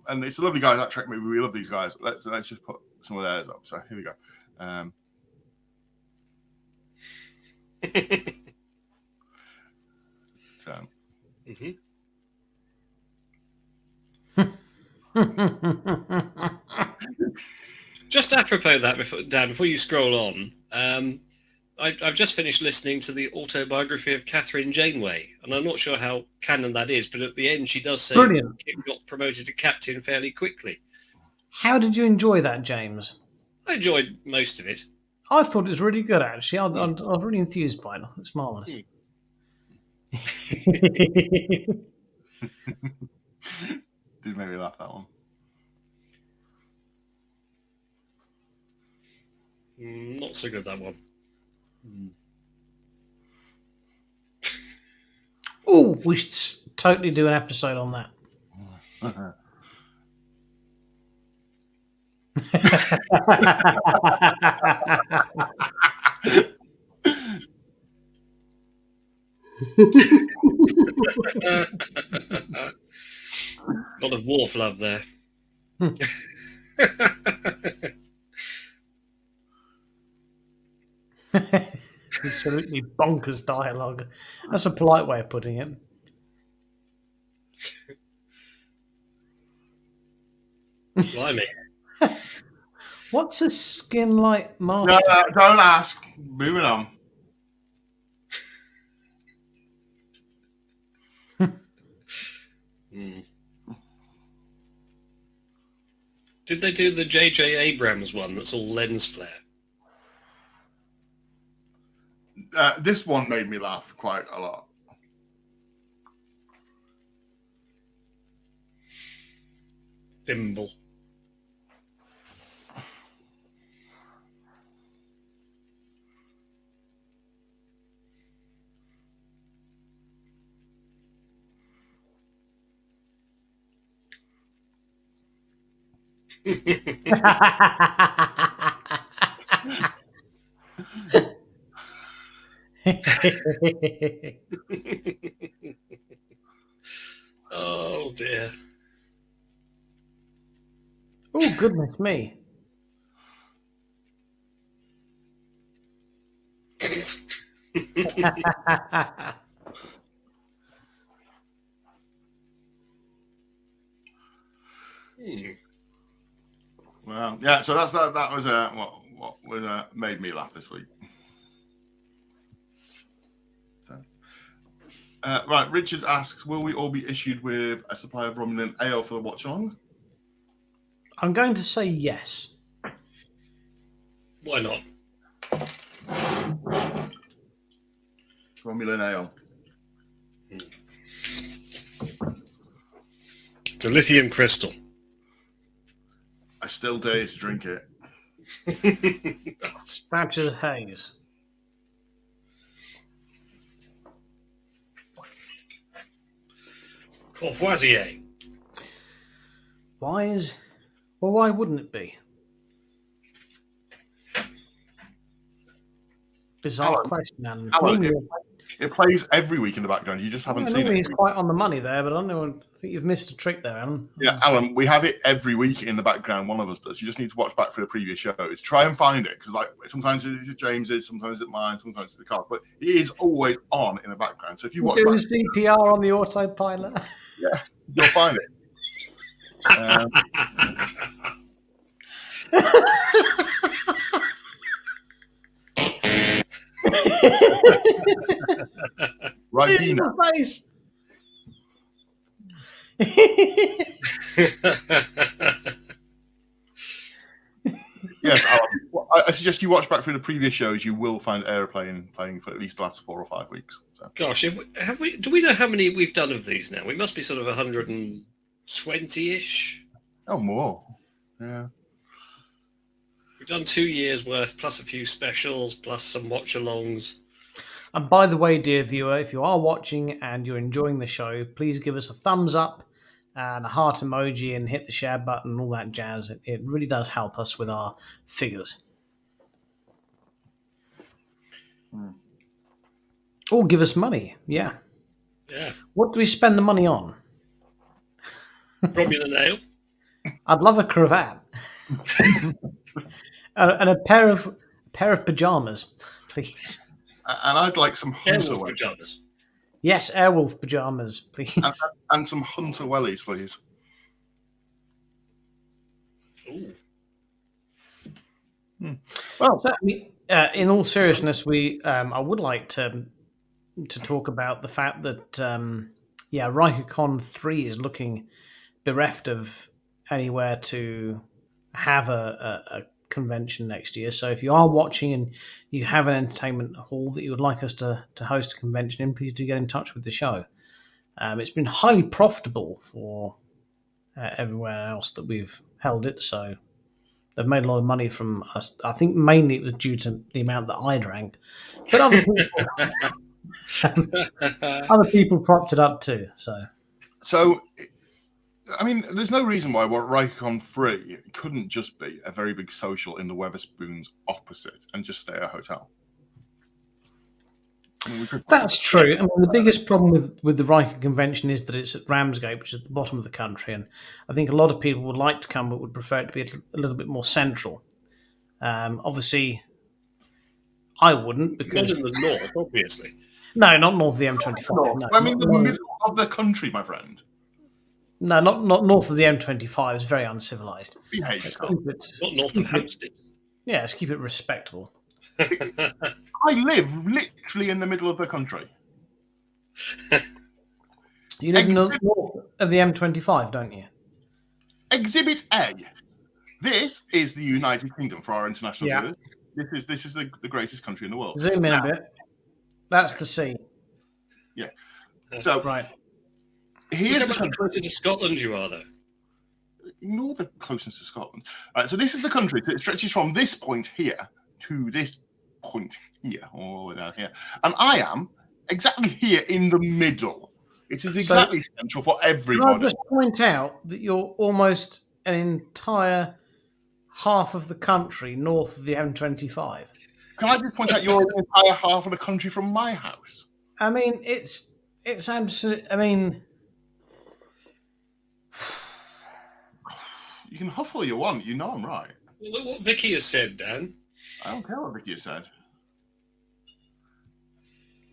and it's a lovely guys at Trek movie. We love these guys. Let's just put some of theirs up. So here we go. So. Just apropos that, before you scroll on, I've just finished listening to the autobiography of Catherine Janeway, and I'm not sure how canon that is, but at the end she does say Kim got promoted to captain fairly quickly. How did you enjoy that, James? I enjoyed most of it. I thought it was really good, actually. I was really enthused by it. It's marvellous. Did make me laugh, that one. Not so good, that one. Oh, we should totally do an episode on that. A lot of Worf love there. Absolutely bonkers dialogue. That's a polite way of putting it. Blimey. What's a skin light master? No, don't ask. Moving on. Did they do the J.J. Abrams one that's all lens flare? This one made me laugh quite a lot. Thimble. Oh dear. Oh, goodness me. Well, yeah. So that was what was made me laugh this week. So, right, Richard asks, will we all be issued with a supply of Romulan ale for the watch along? I'm going to say yes. Why not? Romulan ale. It's a lithium crystal. I still dare to drink it. Thatcher's Haze. Courvoisier. Why wouldn't it be? Bizarre question, Alan. Hello. It plays every week in the background. You just haven't seen Normally it. he's quite on the money there, but I don't know. I think you've missed a trick there, Alan. Yeah, Alan, we have it every week in the background. One of us does. You just need to watch back for the previous shows. Try and find it, because like sometimes it's James's, sometimes it's mine, sometimes it's the car, but it is always on in the background. So if you watch doing back, CPR on the autopilot. yeah, you'll find it. Right, Dina. Face. Yes, Alan. I suggest you watch back through the previous shows. You will find Aeroplane playing for at least the last 4 or 5 weeks. So. Gosh, have we? Do we know how many we've done of these now? We must be sort of 120-ish. Oh, more. Yeah. We've done 2 years worth, plus a few specials, plus some watch-alongs. And by the way, dear viewer, if you are watching and you're enjoying the show, please give us a thumbs up and a heart emoji and hit the share button and all that jazz. It really does help us with our figures. Or give us money. Yeah. Yeah. What do we spend the money on? Probably the nail. I'd love a cravat. And a pair of pajamas, please. And I'd like some Hunter Airwolf wellies. pajamas. Yes, Airwolf pajamas, please. And some Hunter wellies, please. Ooh. Well, So, I mean, in all seriousness, I would like to talk about the fact that RikerCon 3 is looking bereft of anywhere to have a convention next year. So if you are watching and you have an entertainment hall that you would like us to host a convention in, please do get in touch with the show. It's been highly profitable for everywhere else that we've held it, so they've made a lot of money from us. I think mainly it was due to the amount that I drank, but other people propped it up too. So, I mean, there's no reason why what RikerCon 3 couldn't just be a very big social in the Weatherspoons opposite and just stay at a hotel. I mean, That's true. I mean, the biggest problem with the Riker convention is that it's at Ramsgate, which is at the bottom of the country, and I think a lot of people would like to come but would prefer it to be a little bit more central. Obviously, I wouldn't, because Not in the north, obviously. no, not north of the M25. No, I mean, the middle of the country, my friend. No, not north of the M25. It's very uncivilized. Behave Let's yourself. keep it, Not north of Hampstead. yeah, let's keep it respectable. I live literally in the middle of the country. You live north of the M25, don't you? Exhibit A. This is the United Kingdom for our international Yeah. viewers. This is the greatest country in the world. Zoom in a bit. That's the sea. So Right. here's Look the how much country. closer to Scotland you are, though. Ignore the closeness to Scotland. Right, so this is the country. It stretches from this point here to this point here, all the way down here. And I am exactly here in the middle. It is exactly central for Can I everybody. just point out that you're almost an entire half of the country north of the M25? Can I just point out you're an entire half of the country from my house? I mean, it's absolute. I mean, You can huff all you want. You know I'm right. Well, look what Vicky has said, Dan. I don't care what Vicky said.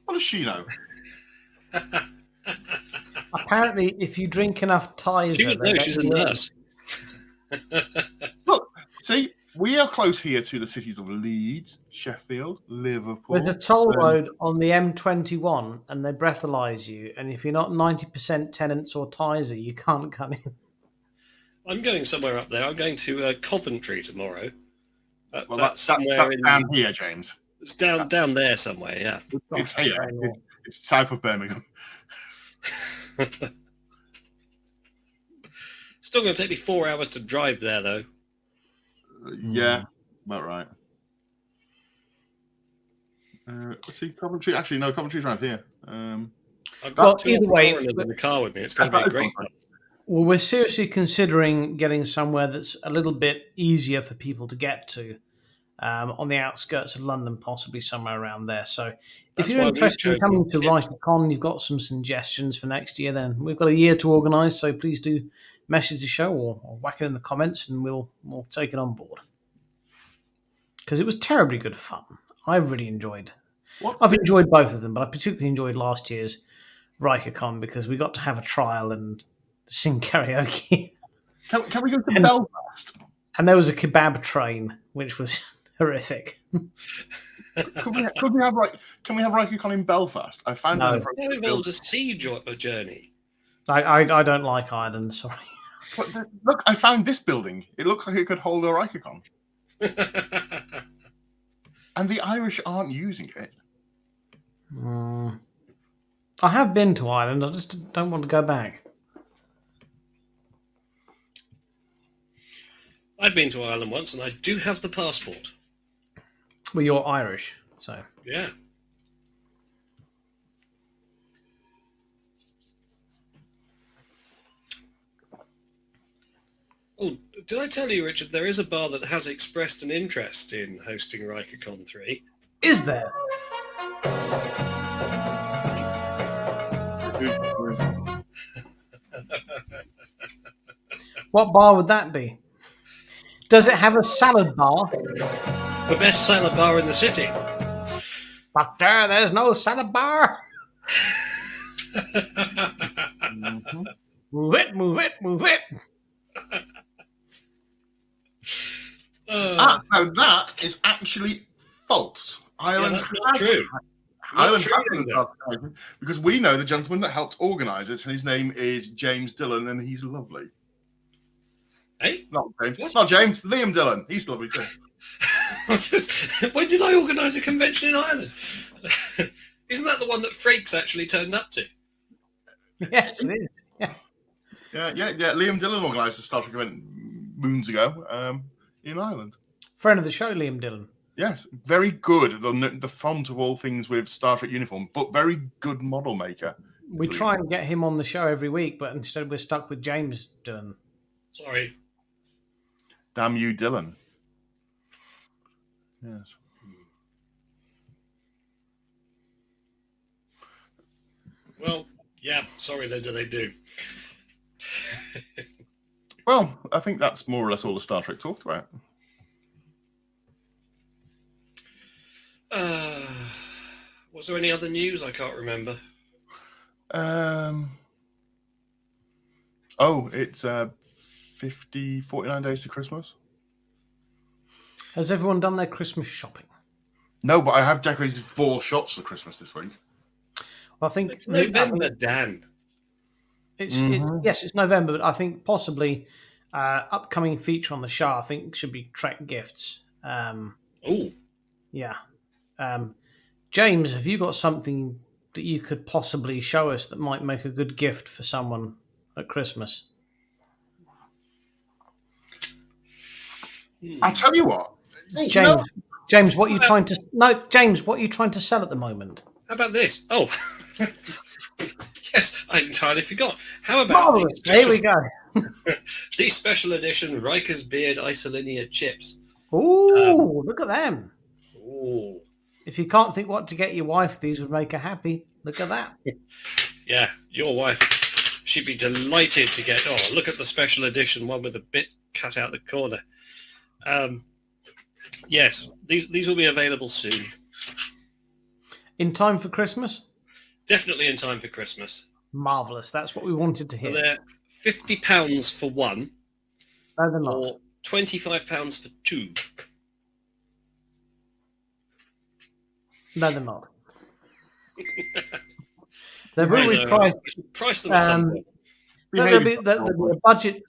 What does she know? apparently, if you drink enough Tizer, She would know, she's a nurse. Look, see, we are close here to the cities of Leeds, Sheffield, Liverpool. There's a toll road on the M21, and they breathalyze you. And if you're not 90% tenants or Tizer, you can't come in. I'm going somewhere up there. I'm going to Coventry tomorrow. Well, That's that's somewhere in... down here, James. It's down there somewhere, yeah. It's here. It's south of Birmingham. Still going to take me 4 hours to drive there, though. Yeah, about right. Let's see, Coventry. Actually, no, Coventry's around here. I've Well, got two either way, foreigners in the car with me. It's going to be great fun. Well, we're seriously considering getting somewhere that's a little bit easier for people to get to. on the outskirts of London, possibly somewhere around there. So if That's you're why interested we've in coming to chosen WriterCon, you've got some suggestions for next year, then we've got a year to organise, so please do message the show or whack it in the comments and we'll take it on board. Because it was terribly good fun. I really enjoyed. I've enjoyed both of them, but I particularly enjoyed last year's RikerCon because we got to have a trial and sing karaoke. Can we go to Belfast? And there was a kebab train, which was horrific. Can we have RikerCon in Belfast? I found No. That involves a sea journey. I don't like Ireland, sorry. But look, I found this building. It looked like it could hold a RikerCon. And the Irish aren't using it. I have been to Ireland. I just don't want to go back. I've been to Ireland once, and I do have the passport. Well, you're Irish, so. Yeah. Oh, did I tell you, Richard, there is a bar that has expressed an interest in hosting RikerCon 3? Is there? What bar would that be? Does it have a salad bar? The best salad bar in the city. Doctor, there's no salad bar. Move it, move it, move it. Now that is actually false. Ireland that's not has- true. Ireland Not true, has an advertisement because we know the gentleman that helped organise it, and his name is James Dillon, and he's lovely. Hey? Not James. What? Not James. Liam Dillon. He's lovely too. When did I organise a convention in Ireland? Isn't that the one that Frakes actually turned up to? Yes, it is. Yeah. Yeah. Liam Dillon organised the Star Trek event moons ago in Ireland. Friend of the show, Liam Dillon. Yes, very good. The font of all things with Star Trek uniform, but very good model maker. We try and get him on the show every week, but instead we're stuck with James Dillon. Sorry. Damn you, Dylan. Yes. Well, yeah, sorry, they do. Well, I think that's more or less all the Star Trek talked about. Was there any other news? I can't remember. It's 49 days to Christmas. Has everyone done their Christmas shopping? No, but I have decorated 4 shops for Christmas this week. Well, I think It's November, Dan. it's it's November, but I think possibly upcoming feature on the show I think should be Trek gifts. Oh, Yeah. James, have you got something that you could possibly show us that might make a good gift for someone at Christmas? I'll tell you what. James, what are you trying to James, what are you trying to sell at the moment? how about this? Oh, yes, I entirely forgot. How about Marvelous. Here we go. these special edition Riker's Beard Isolinear chips? Ooh, look at them. Oh, If you can't think what to get your wife, these would make her happy. Look at that. yeah, your wife, she'd be delighted to get. Oh, look at the special edition one with a bit cut out the corner. Yes, these will be available soon. In time for Christmas? Definitely in time for Christmas. Marvellous. That's what we wanted to hear. They're £50 for one, No, they're not. or £25 for two. No, they're not. They will be priced. Price them at some point. There'll be a budget,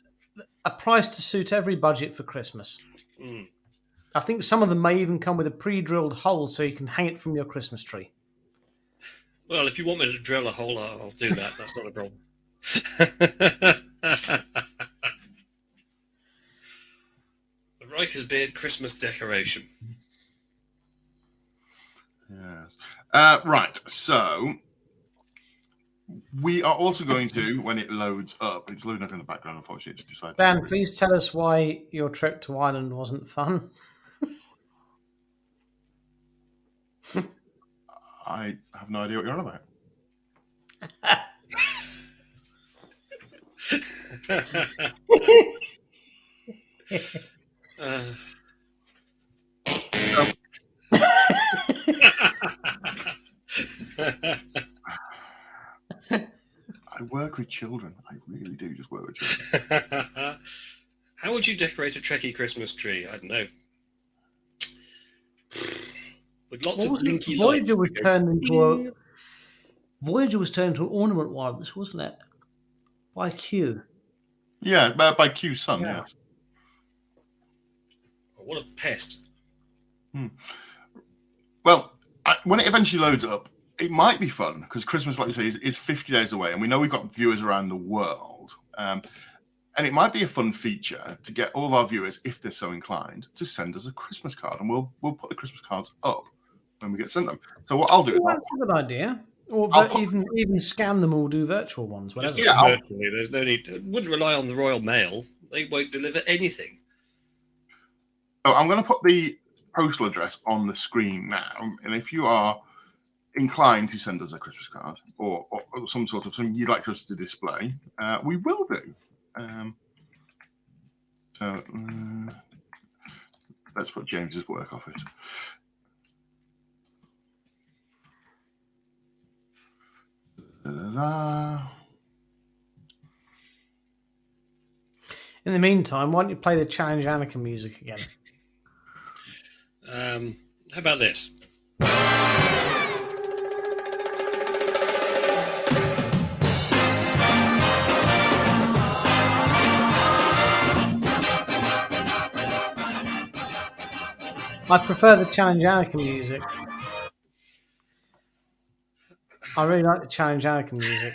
a price to suit every budget for Christmas. Mm. I think some of them may even come with a pre-drilled hole so you can hang it from your Christmas tree. Well, if you want me to drill a hole, I'll do that. That's not a problem. The Riker's Beard Christmas decoration. Yes. Right. So we are also going to, when it loads up, it's loading up in the background. Unfortunately, it's decided. Dan, please tell us why your trip to Ireland wasn't fun. I have no idea what you're on about. I work with children. I really do just work with children. How would you decorate a Trekkie Christmas tree? I don't know. With lots of blinky lights. Voyager was turned into an ornament once, wasn't it? By Q. Yeah, by Q's son, yes. Oh, what a pest. Well, when it eventually loads up, it might be fun because Christmas, like you say, is 50 days away, and we know we've got viewers around the world. And it might be a fun feature to get all of our viewers, if they're so inclined, to send us a Christmas card, and we'll put the Christmas cards up when we get sent them. So what I'll do is that's a good idea. Or even scan them or do virtual ones, whatever. Just virtually. There's no need. Wouldn't rely on the Royal Mail. They won't deliver anything. Oh, I'm going to put the postal address on the screen now, and if you are inclined to send us a Christmas card or some sort of thing you'd like us to display, we will do. So let's put James's work off it. In the meantime, why don't you play the Challenge Annika music again? How about this? I prefer the Challenge Annika music. I really like the Challenge Annika music.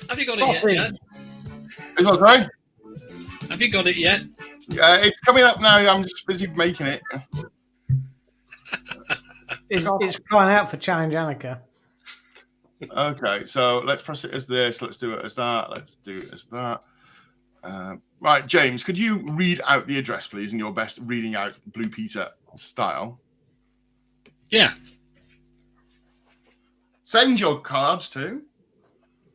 Have you got it yet? Is what, sorry? Have you got it yet? It's coming up now. I'm just busy making it. It's crying out for Challenge Annika. Okay, so let's press it as this. Let's do it as that. Let's do it as that. Right, James, could you read out the address, please, in your best reading out Blue Peter style? Yeah. Send your cards to...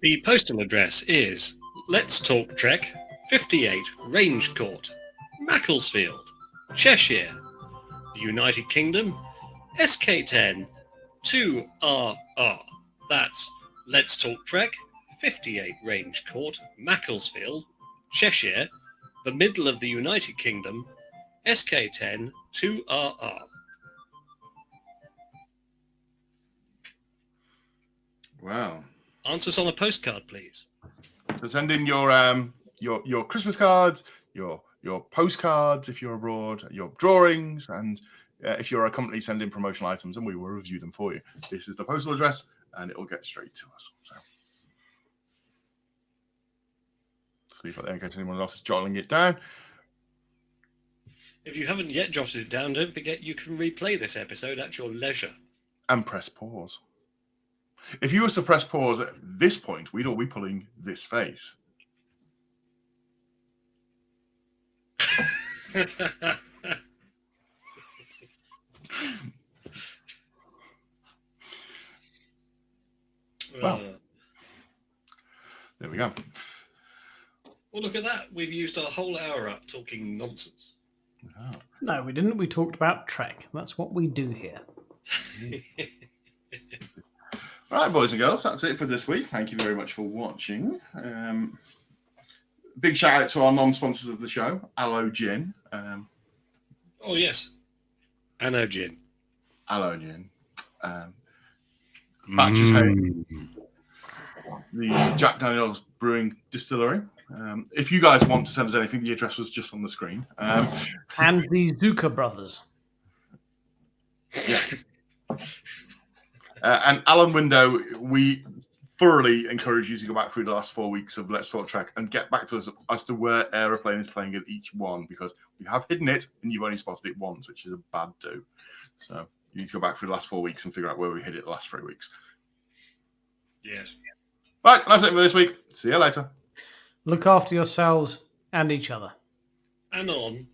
The postal address is Let's Talk Trek, 58 Range Court, Macclesfield, Cheshire, the United Kingdom, SK10 2RR. That's Let's Talk Trek, 58 Range Court, Macclesfield, Cheshire, the middle of the United Kingdom, SK10 2RR. Wow. Answers on a postcard, please. So send in your Christmas cards, your postcards if you're abroad, your drawings, and if you're a company, send in promotional items, and we will review them for you. This is the postal address, and it will get straight to us. So, see if in case anyone else is jotting it down. If you haven't yet jotted it down, don't forget you can replay this episode at your leisure. And press pause. If you were to press pause at this point, we'd all be pulling this face. Well, there we go. Well, look at that. We've used our whole hour up talking nonsense. Oh. No, we didn't. We talked about Trek. That's what we do here. All right, boys and girls, that's it for this week. Thank you very much for watching. Big shout out to our non-sponsors of the show, Aloe Gin. Oh, yes. Aloe Gin. Aloe Gin. Batches Hay. The Jack Daniel's Brewing Distillery. If you guys want to send us anything, the address was just on the screen. And the Zucker brothers. Yes. And Alan Window, we thoroughly encourage you to go back through the last 4 weeks of Let's Talk Trek and get back to us as to where Aeroplane is playing at each one, because we have hidden it and you've only spotted it once, which is a bad do. So you need to go back through the last 4 weeks and figure out where we hid it the last 3 weeks. Yes. Right, that's it for this week. See you later. Look after yourselves And each other. and on.